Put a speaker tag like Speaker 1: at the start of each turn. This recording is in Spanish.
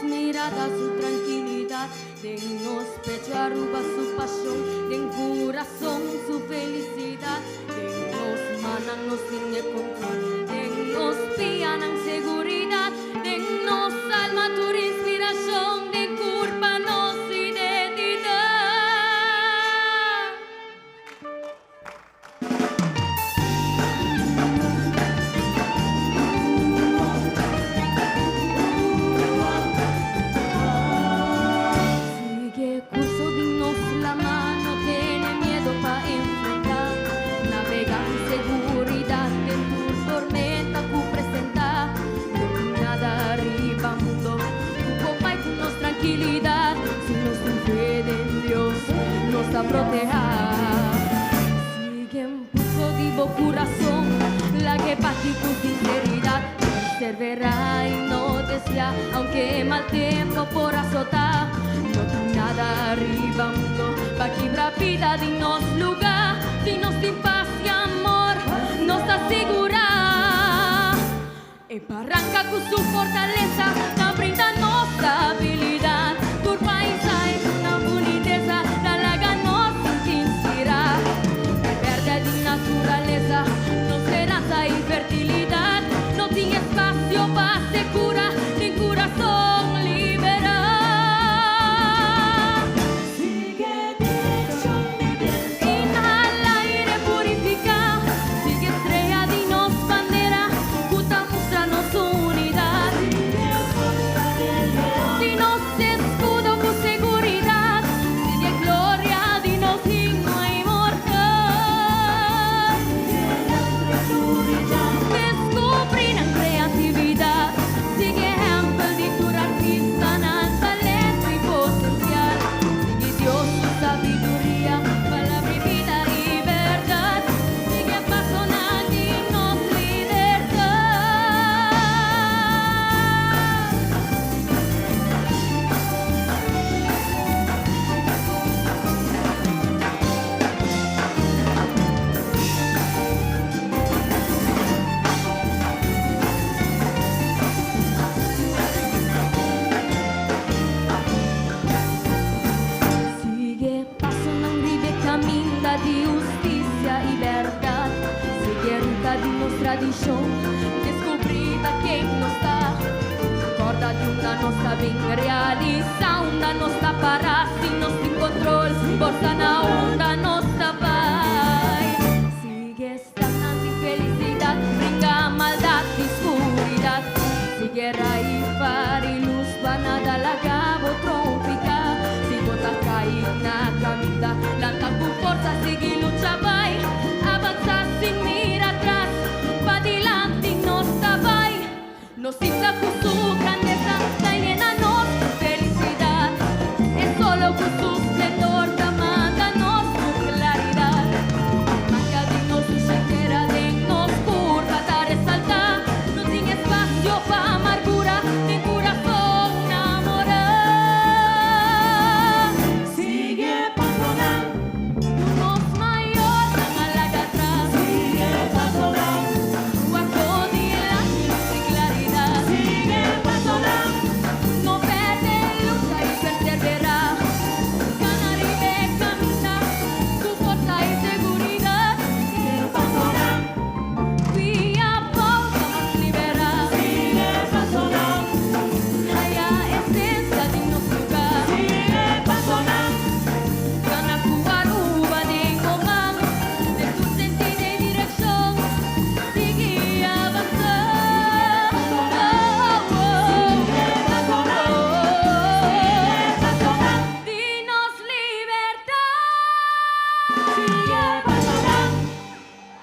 Speaker 1: mirada su tranquilidad, den-nos pecho arruga su pasión, den corazón su felicidad, den-nos manan-nos sin el control, den-nos pianan seguridad, den-nos alma tu inspiración, den curpa-nos identidad. Sigue curso, dinos la mano, tiene miedo pa' enfrentar, navega en seguridad en tu tormenta que presenta, no nada arriba mundo, tu copa y tu nos tranquilidad, si nos fe de Dios nos a proteger. Sigue en pulso vivo corazón, la que pa' ti con sinceridad perseverará y no desea, aunque mal tiempo por azotar, no hay nada arriba mundo, pa' quebrar vida, dinos lugar, dinos sin paz y amor, nos asegura, y pa' arrancar con su fortaleza, nos brinda nuestra habilidad, por país hay una boniteza, la laga nos inspira, el verde de naturaleza, nos esperanza y fertilidad, no tiene espacio para segura, ni corazón libera.
Speaker 2: Sigue dirección de
Speaker 1: Inhala aire purifica, sigue estrella, dinos bandera, puta mostranos unidad, dinos escudo con seguridad, sigue gloria, dinos himno inmortal, descubrir en creatividad, sigue ejemplo de tu artesanal, talento y potencial, sigue Dios su sabiduría, palabra y vida y verdad, sigue paso nadie nos libertad. Sigue paso vive camina de justicia y verdad, sigue ruta de nuestra tradición, descubrida quien no está, corda de una nostra ben realiza, una nostra para, sin nos sin control, porta na onda nos